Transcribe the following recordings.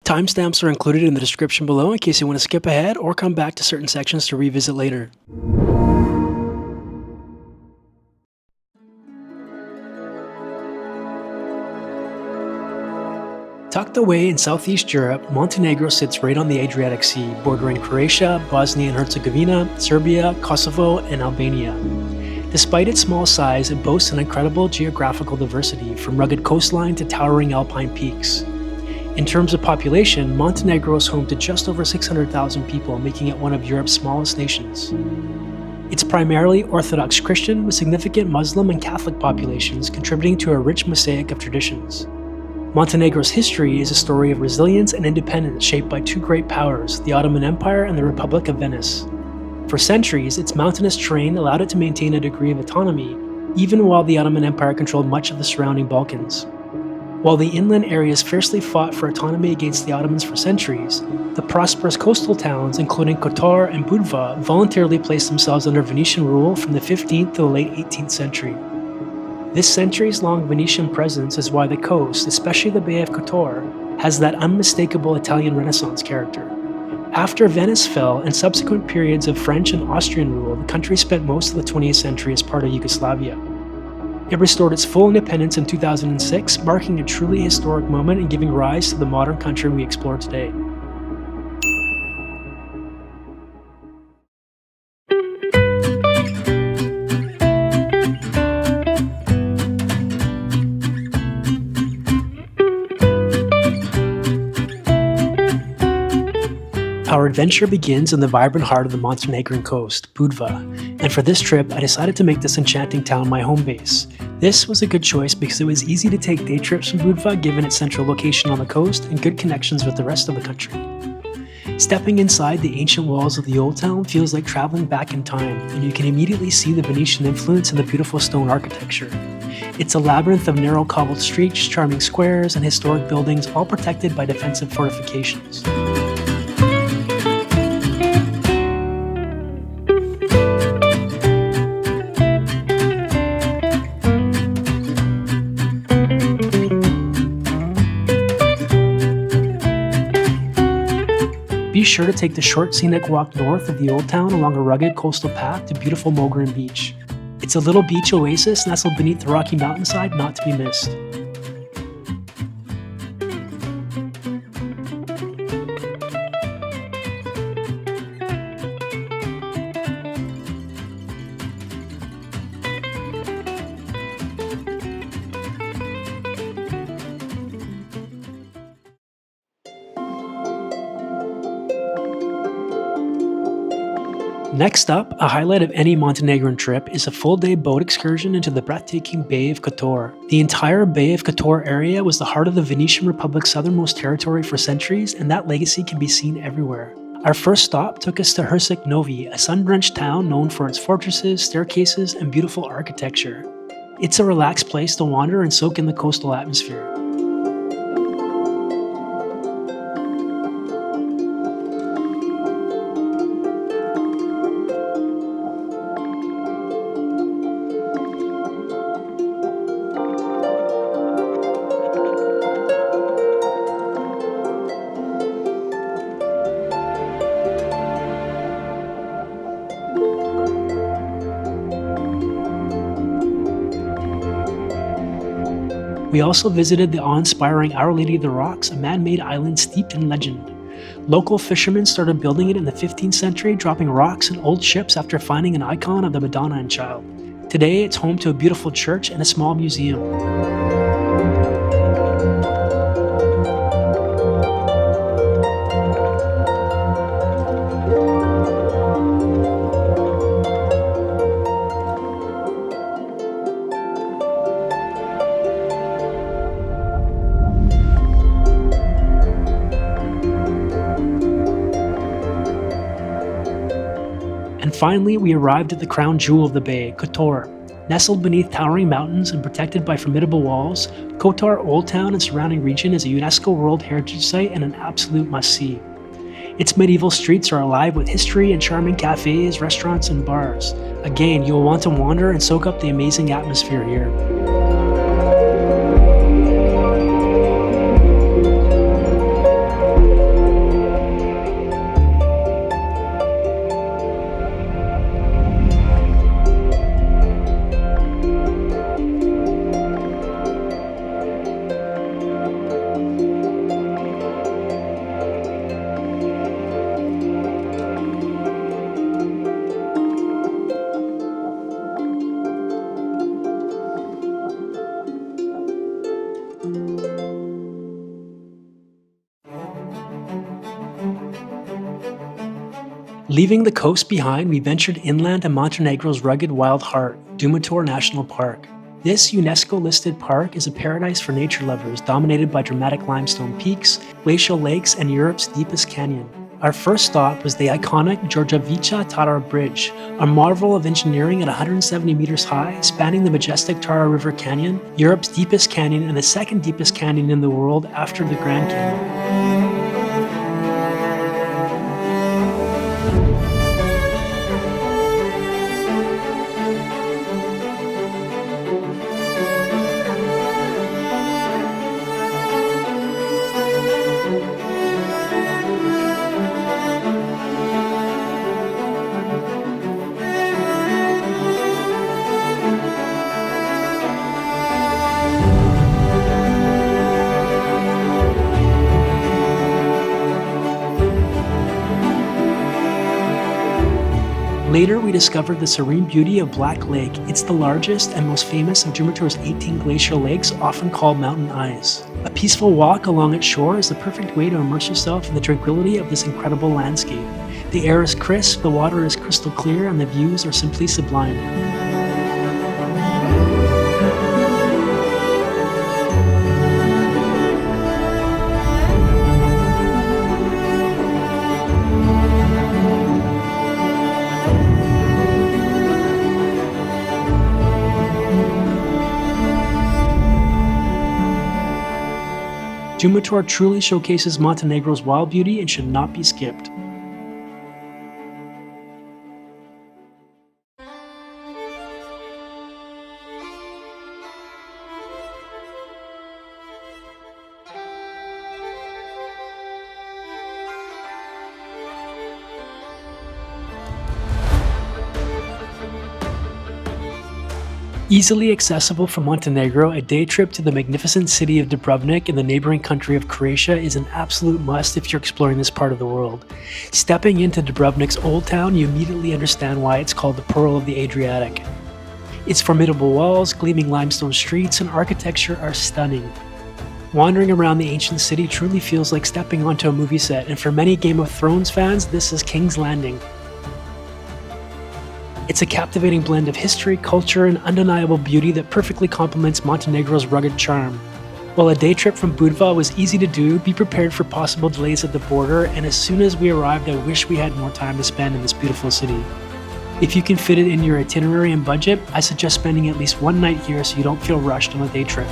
Timestamps are included in the description below in case you want to skip ahead or come back to certain sections to revisit later. Tucked away in southeast Europe, Montenegro sits right on the Adriatic Sea, bordering Croatia, Bosnia and Herzegovina, Serbia, Kosovo, and Albania. Despite its small size, it boasts an incredible geographical diversity, from rugged coastline to towering alpine peaks. In terms of population, Montenegro is home to just over 600,000 people, making it one of Europe's smallest nations. It's primarily Orthodox Christian, with significant Muslim and Catholic populations contributing to a rich mosaic of traditions. Montenegro's history is a story of resilience and independence shaped by two great powers, the Ottoman Empire and the Republic of Venice. For centuries, its mountainous terrain allowed it to maintain a degree of autonomy, even while the Ottoman Empire controlled much of the surrounding Balkans. While the inland areas fiercely fought for autonomy against the Ottomans for centuries, the prosperous coastal towns, including Kotor and Budva, voluntarily placed themselves under Venetian rule from the 15th to the late 18th century. This centuries-long Venetian presence is why the coast, especially the Bay of Kotor, has that unmistakable Italian Renaissance character. After Venice fell and subsequent periods of French and Austrian rule, the country spent most of the 20th century as part of Yugoslavia. It restored its full independence in 2006, marking a truly historic moment and giving rise to the modern country we explore today. Our adventure begins in the vibrant heart of the Montenegrin coast, Budva, and for this trip I decided to make this enchanting town my home base. This was a good choice because it was easy to take day trips from Budva given its central location on the coast and good connections with the rest of the country. Stepping inside the ancient walls of the old town feels like traveling back in time, and you can immediately see the Venetian influence in the beautiful stone architecture. It's a labyrinth of narrow cobbled streets, charming squares, and historic buildings, all protected by defensive fortifications. Be sure to take the short scenic walk north of the old town along a rugged coastal path to beautiful Mogren beach. It's a little beach oasis nestled beneath the rocky mountainside, not to be missed. Next up, a highlight of any Montenegrin trip is a full-day boat excursion into the breathtaking Bay of Kotor. The entire Bay of Kotor area was the heart of the Venetian Republic's southernmost territory for centuries, and that legacy can be seen everywhere. Our first stop took us to Herceg Novi, a sun-drenched town known for its fortresses, staircases, and beautiful architecture. It's a relaxed place to wander and soak in the coastal atmosphere. We also visited the awe-inspiring Our Lady of the Rocks, a man-made island steeped in legend. Local fishermen started building it in the 15th century, dropping rocks and old ships after finding an icon of the Madonna and Child. Today, it's home to a beautiful church and a small museum. And finally, we arrived at the crown jewel of the bay, Kotor. Nestled beneath towering mountains and protected by formidable walls, Kotor Old Town and surrounding region is a UNESCO World Heritage Site and an absolute must-see. Its medieval streets are alive with history and charming cafes, restaurants, and bars. Again, you will want to wander and soak up the amazing atmosphere here. Leaving the coast behind, we ventured inland to Montenegro's rugged wild heart, Durmitor National Park. This UNESCO-listed park is a paradise for nature lovers, dominated by dramatic limestone peaks, glacial lakes, and Europe's deepest canyon. Our first stop was the iconic Đurđevića Tara Bridge, a marvel of engineering at 170 meters high, spanning the majestic Tara River Canyon, Europe's deepest canyon and the second deepest canyon in the world after the Grand Canyon. Later, we discovered the serene beauty of Black Lake. It's the largest and most famous of Durmitor's 18 glacial lakes, often called Mountain Eyes. A peaceful walk along its shore is the perfect way to immerse yourself in the tranquility of this incredible landscape. The air is crisp, the water is crystal clear, and the views are simply sublime. Durmitor truly showcases Montenegro's wild beauty and should not be skipped. Easily accessible from Montenegro, a day trip to the magnificent city of Dubrovnik in the neighboring country of Croatia is an absolute must if you're exploring this part of the world. Stepping into Dubrovnik's old town, you immediately understand why it's called the Pearl of the Adriatic. Its formidable walls, gleaming limestone streets, and architecture are stunning. Wandering around the ancient city truly feels like stepping onto a movie set, and for many Game of Thrones fans, this is King's Landing. It's a captivating blend of history, culture, and undeniable beauty that perfectly complements Montenegro's rugged charm. While a day trip from Budva was easy to do, be prepared for possible delays at the border, and as soon as we arrived, I wish we had more time to spend in this beautiful city. If you can fit it in your itinerary and budget, I suggest spending at least one night here so you don't feel rushed on a day trip.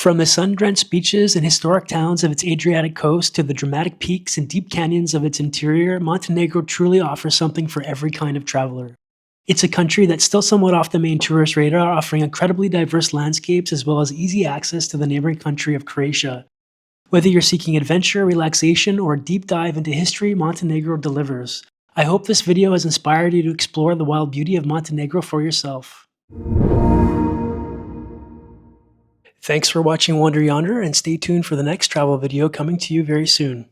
From the sun-drenched beaches and historic towns of its Adriatic coast to the dramatic peaks and deep canyons of its interior, Montenegro truly offers something for every kind of traveler. It's a country that's still somewhat off the main tourist radar, offering incredibly diverse landscapes as well as easy access to the neighboring country of Croatia. Whether you're seeking adventure, relaxation, or a deep dive into history, Montenegro delivers. I hope this video has inspired you to explore the wild beauty of Montenegro for yourself. Thanks for watching Wander Yonder, and stay tuned for the next travel video coming to you very soon.